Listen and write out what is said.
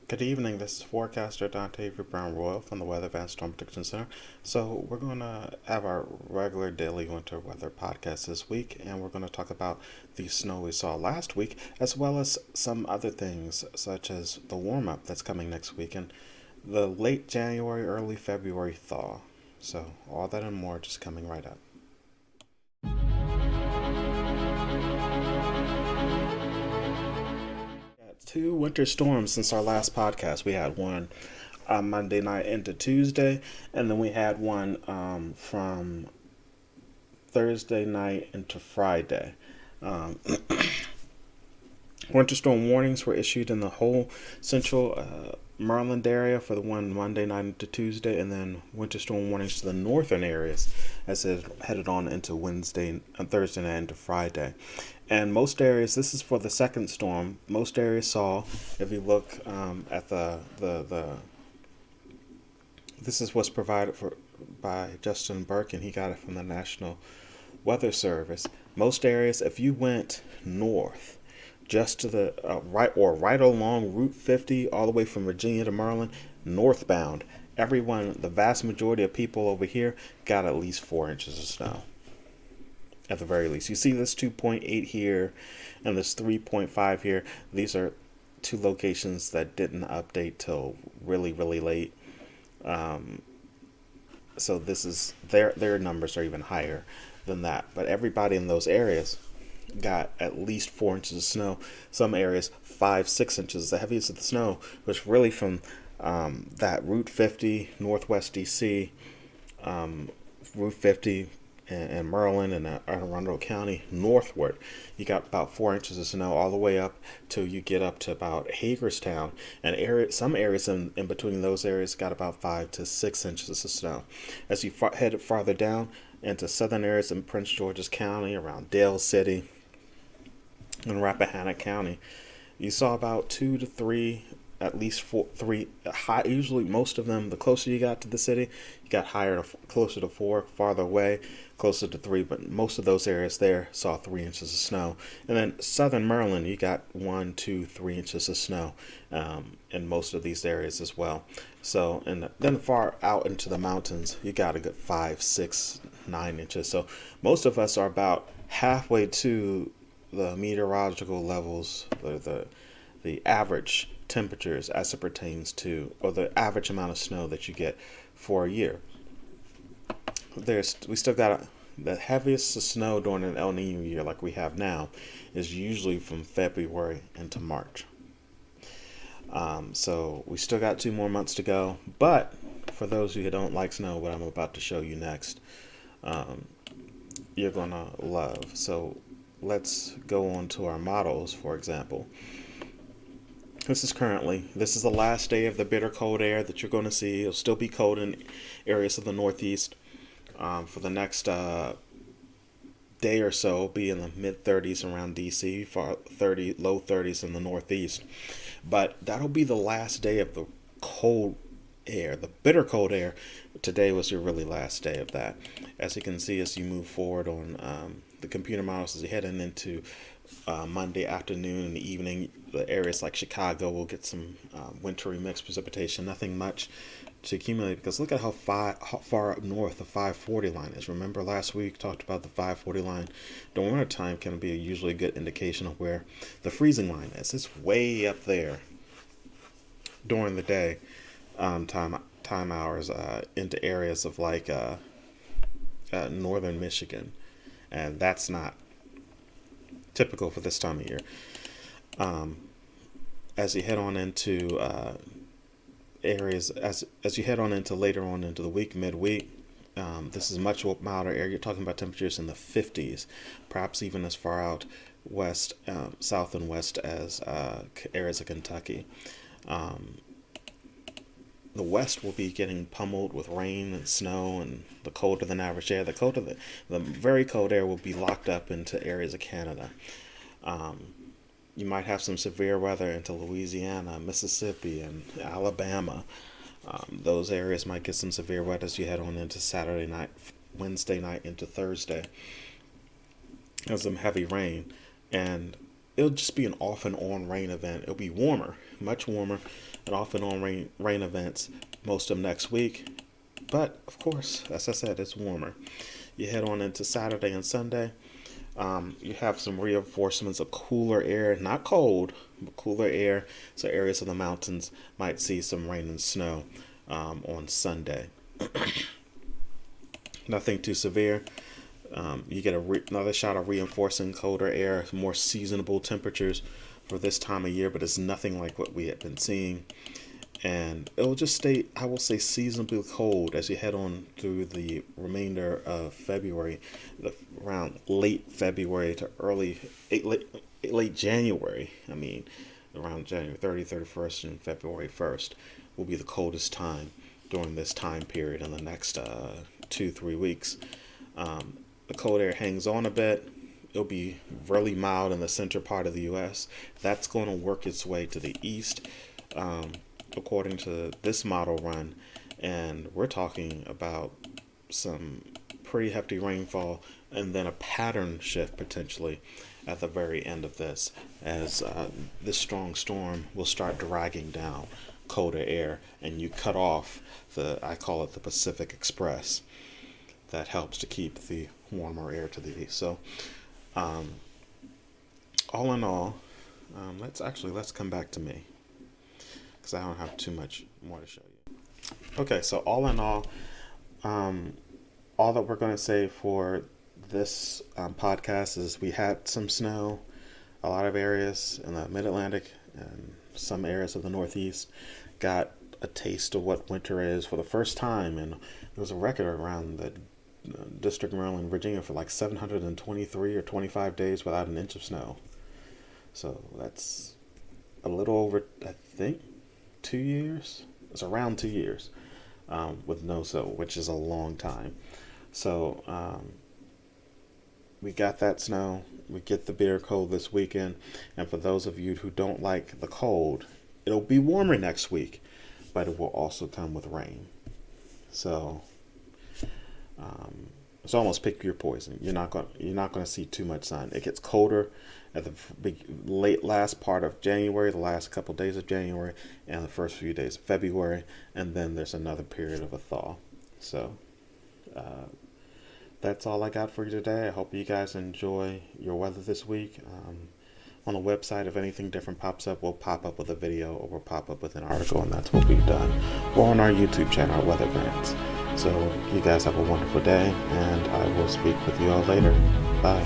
Good evening. This is forecaster Dante Brown Royal from the Weather Van Storm Prediction Center. So we're going to have our regular daily winter weather podcast this week, and we're going to talk about the snow we saw last week, as well as some other things such as the warm up that's coming next week and the late January, early February thaw. So all that and more just coming right up. Two winter storms since our last podcast. We had one Monday night into Tuesday, and then we had one from Thursday night into Friday. Um, Winter storm warnings were issued in the whole central Maryland area for the one Monday night into Tuesday, and then winter storm warnings to the northern areas as it headed on into Wednesday and Thursday night into Friday. And most areas, this is for the second storm, most areas saw, if you look at this is what's provided for by Justin Burke, and he got it from the National Weather Service. Most areas, if you went north, just to the right along Route 50, all the way from Virginia to Maryland, northbound, the vast majority of people over here got at least 4 inches of snow. At the very least, you see this 2.8 here, and this 3.5 here. These are two locations that didn't update till really, really late. So this is their numbers are even higher than that. But everybody in those areas got at least 4 inches of snow. Some areas 5-6 inches. The heaviest of the snow was really from that Route 50 Northwest DC, Route 50 and Maryland and Anne Arundel County northward. You got about 4 inches of snow all the way up till you get up to about Hagerstown, and some areas in between those areas got about 5 to 6 inches of snow. As you head farther down into southern areas in Prince George's County, around Dale City and Rappahannock County, you saw about 2 to 3, at least 3 high. Usually, most of them, the closer you got to the city, you got closer to 4. Farther away, closer to 3. But most of those areas there saw 3 inches of snow. And then southern Maryland, you got 1, 2, 3 inches of snow in most of these areas as well. So, and then far out into the mountains, you got a good 5, 6, 9 inches. So most of us are about halfway to the meteorological levels, the average temperatures as it pertains to, or the average amount of snow that you get for a year. We still got the heaviest of snow during an El Nino year like we have now is usually from February into March. So we still got 2 more months to go, but for those of you who don't like snow, what I'm about to show you next, you're gonna love. So let's go on to our models, for example. This is the last day of the bitter cold air that you're going to see. It'll still be cold in areas of the Northeast for the next day or so. Be in the mid 30s around DC, low 30s in the Northeast. But that'll be the last day of the cold air, the bitter cold air. Today was your really last day of that. As you can see, as you move forward on the computer models, as you're heading into Monday afternoon and the evening, the areas like Chicago will get some wintry mixed precipitation. Nothing much to accumulate, because look at how far up north the 540 line is. Remember last week talked about the 540 line. During winter time can be a usually good indication of where the freezing line is. It's way up there during the day time hours into areas of like northern Michigan, and that's not typical for this time of year. As you head on into areas, as you head on into later on into the week, midweek, this is much milder air. You're talking about temperatures in the 50s, perhaps even as far out west, south and west as areas of Kentucky. The west will be getting pummeled with rain and snow and the colder than average air. The very cold air will be locked up into areas of Canada. You might have some severe weather into Louisiana, Mississippi, and Alabama. Those areas might get some severe weather as you head on into Saturday night, Wednesday night into Thursday. There's some heavy rain. And it'll just be an off and on rain event. It'll be warmer, much warmer, and off and on rain events most of next week. But of course, as I said, it's warmer. You head on into Saturday and Sunday. You have some reinforcements of cooler air, not cold, but cooler air. So areas of the mountains might see some rain and snow on Sunday. Nothing too severe. You get another shot of reinforcing colder air, more seasonable temperatures for this time of year, but it's nothing like what we have been seeing. And it'll just stay, I will say, seasonably cold as you head on through the remainder of February, around late February to late January. I mean, around January 30th, 31st, and February 1st will be the coldest time during this time period in the next 2-3 weeks. The cold air hangs on a bit. It'll be really mild in the center part of the U.S. That's going to work its way to the east. According to this model run, and we're talking about some pretty hefty rainfall and then a pattern shift potentially at the very end of this, as this strong storm will start dragging down colder air, and you cut off I call it the Pacific Express that helps to keep the warmer air to the east. So all in all, let's come back to me, because I don't have too much more to show you. Okay, so all in all that we're going to say for this podcast is we had some snow, a lot of areas in the mid-Atlantic and some areas of the Northeast got a taste of what winter is for the first time, and there was a record around the District of Maryland, Virginia, for like 723 or 25 days without an inch of snow. So that's a little over, I think, 2 years. It's around 2 years with no snow, which is a long time. So we got that snow. We get the bitter cold this weekend. And for those of you who don't like the cold, it'll be warmer next week, but it will also come with rain. So it's almost pick your poison. You're not going to see too much sun. It gets colder at the last part of January, the last couple days of January, and the first few days of February, and then there's another period of a thaw. So that's all I got for you today. I hope you guys enjoy your weather this week. On the website, if anything different pops up, we'll pop up with a video or we'll pop up with an article, and that's what we've done. Or on our YouTube channel, our weather grants. So you guys have a wonderful day, and I will speak with you all later. Bye.